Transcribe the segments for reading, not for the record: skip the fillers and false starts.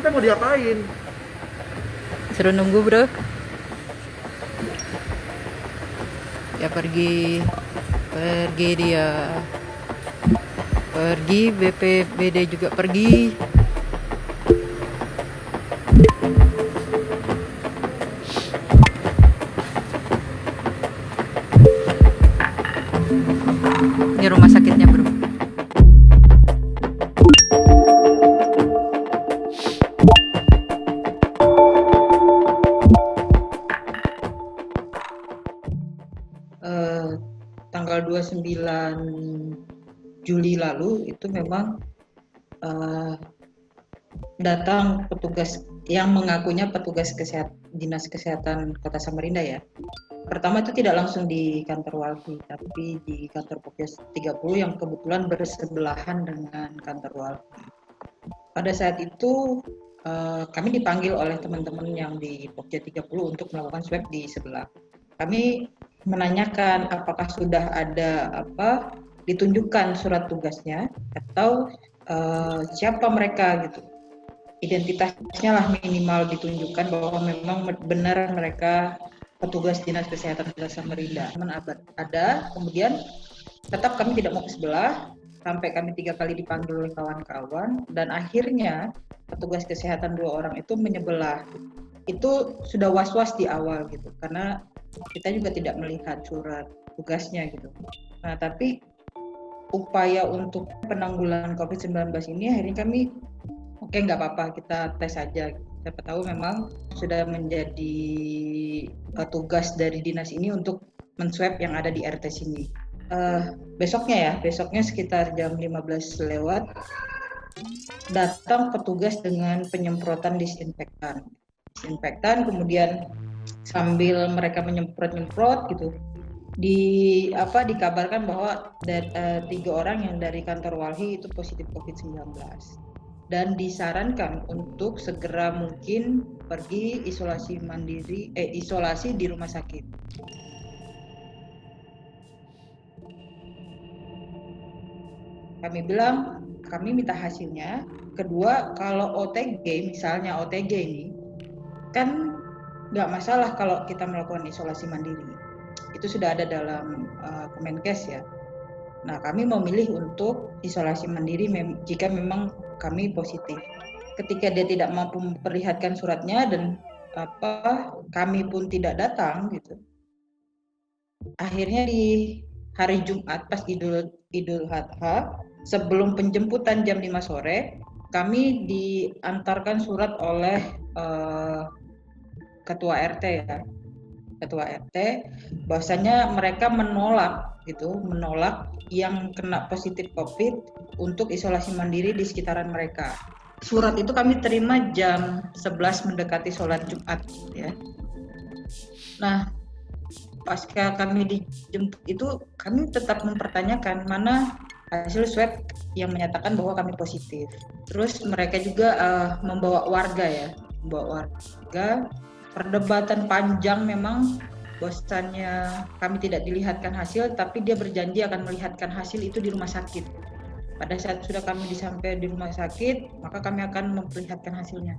kita mau diapain? Suruh nunggu bro. Ya pergi dia, pergi BPBD juga pergi. Ini rumah sakitnya bro. Tanggal 29 Juli lalu itu memang datang petugas yang mengakunya petugas Dinas Kesehatan Kota Samarinda ya. Pertama itu tidak langsung di kantor Walhi, tapi di kantor Pokja 30 yang kebetulan bersebelahan dengan kantor Walhi. Pada saat itu kami dipanggil oleh teman-teman yang di Pokja 30 untuk melakukan swab di sebelah. Kami menanyakan apakah sudah ada ditunjukkan surat tugasnya atau siapa mereka gitu. Identitasnya lah minimal ditunjukkan bahwa memang benar mereka petugas Dinas Kesehatan Kota Samarinda. Ada, kemudian tetap kami tidak mau ke sebelah sampai kami 3 kali dipanggil oleh kawan-kawan dan akhirnya petugas kesehatan 2 orang itu menyebelah. Itu sudah was-was di awal gitu karena kita juga tidak melihat surat tugasnya gitu. Nah, tapi upaya untuk penanggulangan COVID-19 ini akhirnya kami nggak apa-apa, kita tes saja. Siapa tahu memang sudah menjadi tugas dari dinas ini untuk men-swab yang ada di RT sini. Besoknya sekitar jam 15 lewat datang petugas dengan penyemprotan disinfektan, kemudian sambil mereka menyemprot gitu dikabarkan bahwa 3 orang yang dari kantor Walhi itu positif COVID-19 dan disarankan untuk segera mungkin pergi isolasi di rumah sakit. Kami bilang kami minta hasilnya. Kedua, kalau misalnya OTG ini kan nggak masalah kalau kita melakukan isolasi mandiri. Itu sudah ada dalam Kemenkes ya. Nah, kami memilih untuk isolasi mandiri jika memang kami positif. Ketika dia tidak mampu memperlihatkan suratnya dan kami pun tidak datang gitu. Akhirnya di hari Jumat pas Idul Adha sebelum penjemputan jam 5 sore, kami diantarkan surat oleh ketua RT ya. Ketua RT bahwasanya mereka menolak yang kena positif COVID untuk isolasi mandiri di sekitaran mereka. Surat itu kami terima jam 11 mendekati sholat Jumat ya. Nah, pasca kami dijemput itu kami tetap mempertanyakan mana hasil swab yang menyatakan bahwa kami positif. Terus mereka juga membawa warga. Perdebatan panjang memang, bahwasannya kami tidak dilihatkan hasil, tapi dia berjanji akan melihatkan hasil itu di rumah sakit. Pada saat sudah kami sampai di rumah sakit, maka kami akan memperlihatkan hasilnya.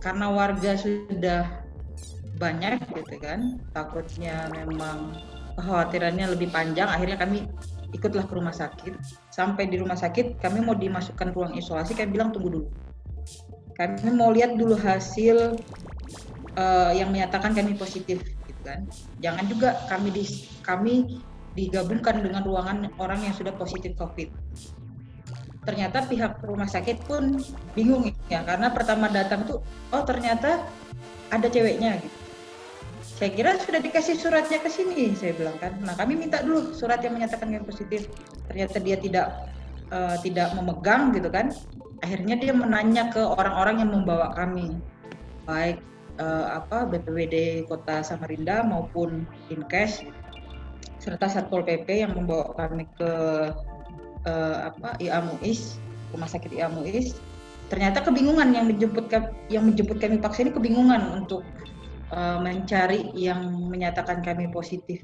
Karena warga sudah banyak gitu kan, takutnya memang kekhawatirannya lebih panjang, akhirnya kami ikutlah ke rumah sakit. Sampai di rumah sakit, kami mau dimasukkan ruang isolasi, kami bilang tunggu dulu. Kami mau lihat dulu hasil yang menyatakan kami positif gitu kan. Jangan juga kami digabungkan dengan ruangan orang yang sudah positif COVID. Ternyata pihak rumah sakit pun bingung ya, karena pertama datang tuh ternyata ada ceweknya gitu. Saya kira sudah dikasih suratnya ke sini, saya bilang kan. Nah, kami minta dulu surat yang menyatakan kami positif. Ternyata dia tidak memegang gitu kan. Akhirnya dia menanya ke orang-orang yang membawa kami, baik BPBD Kota Samarinda maupun Dinkes serta Satpol PP yang membawa kami ke IA Muiz, Rumah Sakit IA Muiz. Ternyata kebingungan yang menjemput kami paksa ini, kebingungan untuk mencari yang menyatakan kami positif.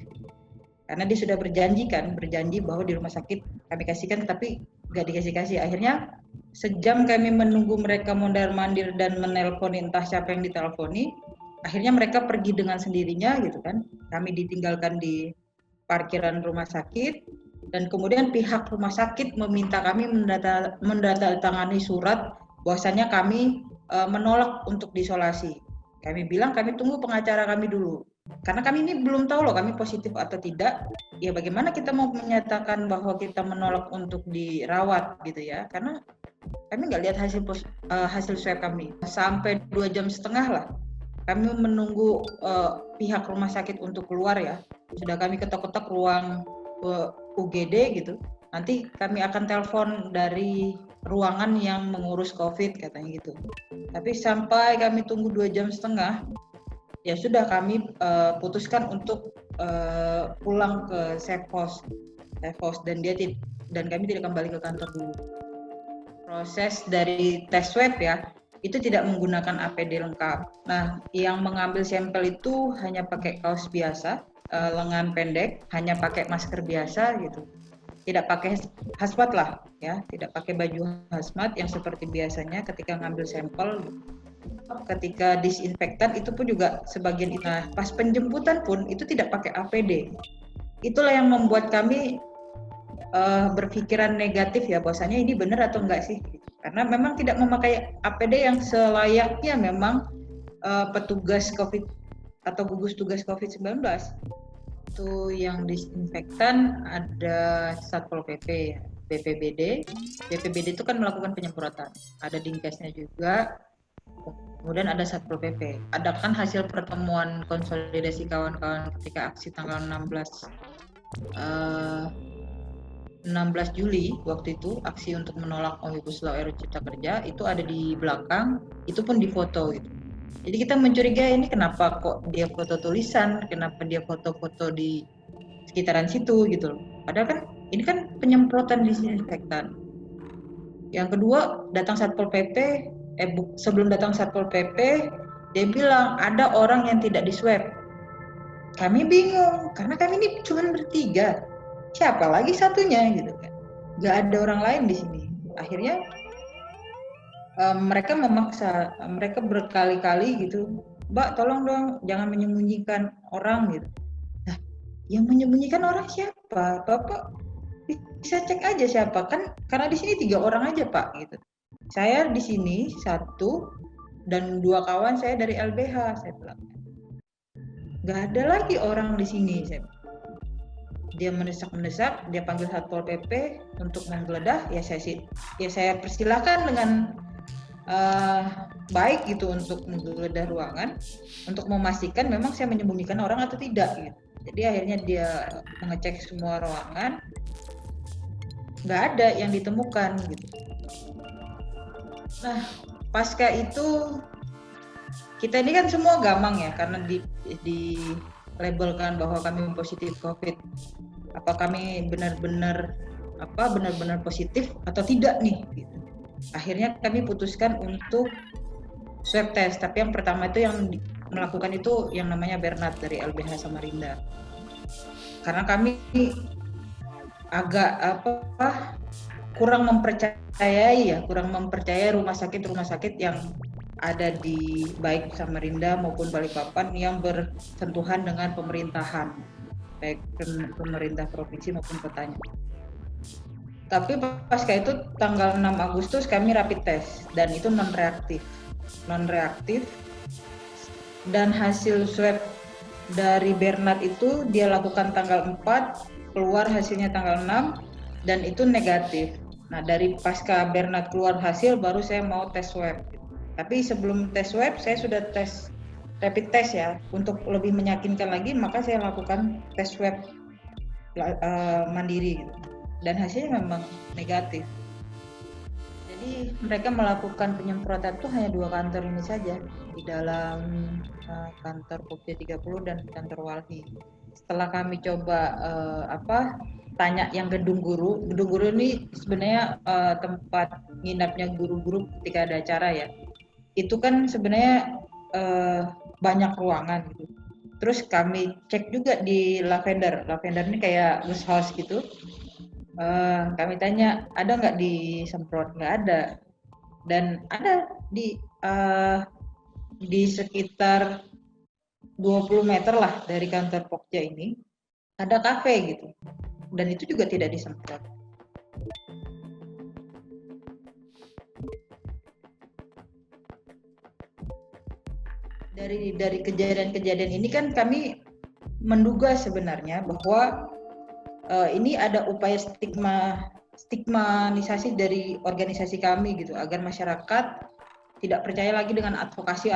Karena dia sudah berjanji bahwa di rumah sakit kami kasihkan, tapi nggak dikasih-kasih. Akhirnya sejam kami menunggu mereka mondar-mandir dan menelpon entah siapa yang diteleponi, akhirnya mereka pergi dengan sendirinya gitu kan. Kami ditinggalkan di parkiran rumah sakit, dan kemudian pihak rumah sakit meminta kami mendatangani surat bahwasanya kami menolak untuk diisolasi. Kami bilang kami tunggu pengacara kami dulu. Karena kami ini belum tahu loh kami positif atau tidak. Ya bagaimana kita mau menyatakan bahwa kita menolak untuk dirawat gitu ya. Karena kami nggak lihat hasil swab kami. Sampai 2 jam setengah lah kami menunggu pihak rumah sakit untuk keluar ya. Sudah kami ketok-ketok ruang UGD gitu. Nanti kami akan telepon dari ruangan yang mengurus COVID katanya gitu. Tapi sampai kami tunggu 2 jam setengah, ya sudah kami putuskan untuk pulang ke safe house dan kami tidak kembali ke kantor dulu. Proses dari tes swab ya, itu tidak menggunakan APD lengkap. Nah, yang mengambil sampel itu hanya pakai kaos biasa, lengan pendek, hanya pakai masker biasa gitu. Tidak pakai hazmat lah ya, tidak pakai baju hazmat yang seperti biasanya ketika ngambil sampel. Ketika disinfektan itu pun juga sebagian itu. Nah, pas penjemputan pun itu tidak pakai APD. Itulah yang membuat kami berpikiran negatif ya, bahwasanya ini benar atau enggak sih? Karena memang tidak memakai APD yang selayaknya memang petugas COVID atau gugus tugas COVID-19. Itu yang disinfektan ada Satpol PP, BPBD. BPBD itu kan melakukan penyemprotan. Ada Dinkesnya juga. Kemudian ada Satpol PP. Ada kan hasil pertemuan konsolidasi kawan-kawan ketika aksi tanggal 16 Juli waktu itu, aksi untuk menolak Omnibus Law RUU Cipta Kerja itu ada di belakang, itu pun difoto gitu. Jadi kita mencurigai ini kenapa kok dia foto tulisan, kenapa dia foto-foto di sekitaran situ gitu loh. Padahal kan ini kan penyemprotan disinfektan. Yang kedua, datang Satpol PP, sebelum datang Satpol PP, dia bilang ada orang yang tidak diswab. Kami bingung, karena kami ini cuma bertiga. Siapa lagi satunya gitu kan? Gak ada orang lain di sini. Akhirnya mereka memaksa, mereka berkali-kali gitu, Mbak tolong dong jangan menyembunyikan orang gitu. Nah, yang menyembunyikan orang siapa? Bapak bisa cek aja siapa kan? Karena di sini 3 orang aja Pak gitu. Saya di sini 1 dan 2 kawan saya dari LBH, saya bilang. Gak ada lagi orang di sini, saya bilang. Dia mendesak-mendesak, dia panggil Satpol PP untuk menggeledah, ya saya persilahkan dengan baik gitu untuk menggeledah ruangan untuk memastikan memang saya menyembunyikan orang atau tidak gitu. Jadi akhirnya dia mengecek semua ruangan, nggak ada yang ditemukan gitu. Nah, pasca itu kita ini kan semua gamang ya, karena di labelkan bahwa kami positif COVID. Apa kami benar-benar positif atau tidak nih? Gitu. Akhirnya kami putuskan untuk swab test. Tapi yang pertama itu yang melakukan itu yang namanya Bernard dari LBH Samarinda. Karena kami agak kurang mempercayai rumah sakit yang ada di baik Samarinda maupun Balikpapan yang bersentuhan dengan pemerintahan, baik pemerintah provinsi maupun kotanya. Tapi pasca itu tanggal 6 Agustus kami rapid test dan itu non reaktif dan hasil swab dari Bernard itu dia lakukan tanggal 4, keluar hasilnya tanggal 6 dan itu negatif. Nah, dari pasca Bernard keluar hasil baru saya mau tes swab. Tapi sebelum tes swab saya sudah tes rapid test ya. Untuk lebih meyakinkan lagi maka saya lakukan tes swab mandiri gitu. Dan hasilnya memang negatif. Jadi mereka melakukan penyemprotan itu hanya 2 kantor ini saja, di dalam kantor Pokja 30 dan kantor Walhi. Setelah kami coba tanya yang gedung guru ini sebenarnya tempat nginapnya guru-guru ketika ada acara ya. Itu kan sebenarnya banyak ruangan gitu. Terus kami cek juga di Lavender ini kayak guest house gitu. Kami tanya, ada nggak disemprot? Nggak ada. Dan ada di sekitar 20 meter lah dari kantor Pokja ini, ada kafe gitu. Dan itu juga tidak disemprot. Dari kejadian-kejadian ini kan kami menduga sebenarnya bahwa ini ada upaya stigmanisasi dari organisasi kami gitu, agar masyarakat tidak percaya lagi dengan advokasi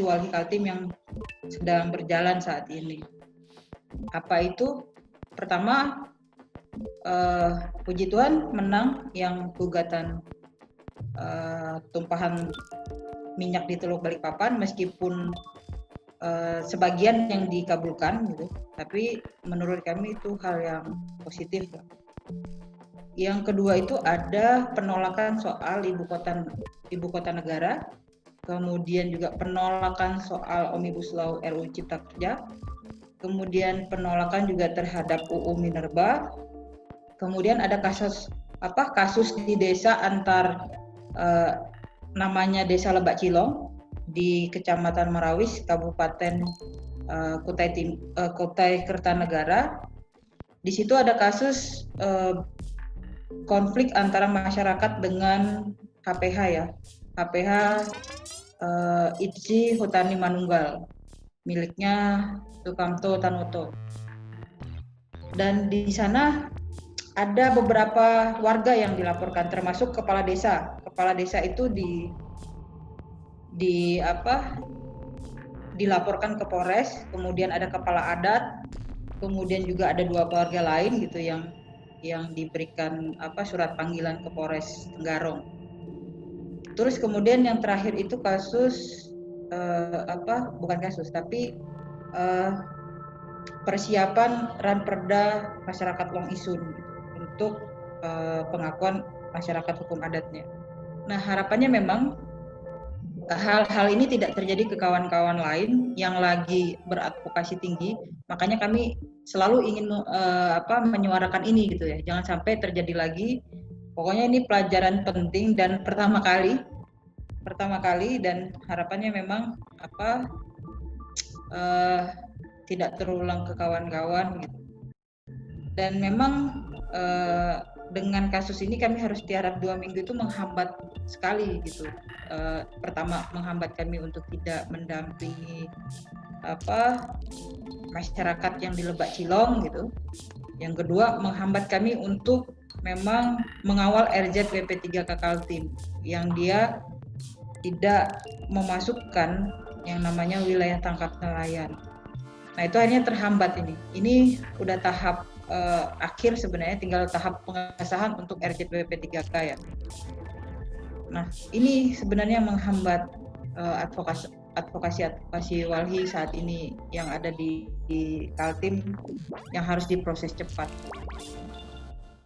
Walhi Kaltim yang sedang berjalan saat ini. Apa itu? Pertama, puji Tuhan menang yang gugatan tumpahan minyak di Teluk Balikpapan, meskipun sebagian yang dikabulkan gitu, tapi menurut kami itu hal yang positif. Yang kedua itu ada penolakan soal ibu kota negara, kemudian juga penolakan soal Omnibus Law RUU Cipta Kerja, kemudian penolakan juga terhadap UU Minerba, kemudian ada kasus di desa antar namanya Desa Lebak Cilong di Kecamatan Marawis, Kabupaten Kutai Kertanegara. Di situ ada kasus konflik antara masyarakat dengan HPH ya. HPH Itzi Hutani Manunggal, miliknya Sukamto Tanoto. Dan di sana ada beberapa warga yang dilaporkan, termasuk kepala desa. Kepala desa itu dilaporkan ke Polres, kemudian ada kepala adat, kemudian juga ada 2 keluarga lain gitu yang diberikan surat panggilan ke Polres Tenggarong. Terus kemudian yang terakhir itu kasus bukan kasus tapi persiapan ranperda masyarakat Long Isun gitu, untuk pengakuan masyarakat hukum adatnya. Nah, harapannya memang hal-hal ini tidak terjadi ke kawan-kawan lain yang lagi beradvokasi tinggi. Makanya kami selalu ingin menyuarakan ini gitu ya. Jangan sampai terjadi lagi. Pokoknya ini pelajaran penting dan pertama kali dan harapannya memang tidak terulang ke kawan-kawan gitu. Dan memang dengan kasus ini kami harus tiarap 2 minggu itu menghambat sekali gitu. Pertama, menghambat kami untuk tidak mendampingi masyarakat yang di Lebak Cilong gitu. Yang kedua, menghambat kami untuk memang mengawal RZWP3K Kaltim yang dia tidak memasukkan yang namanya wilayah tangkap nelayan. Nah, itu akhirnya terhambat ini. Ini udah tahap akhir sebenarnya, tinggal tahap pengesahan untuk RZWP3K ya. Nah, ini sebenarnya menghambat advokasi Walhi saat ini yang ada di Kaltim yang harus diproses cepat.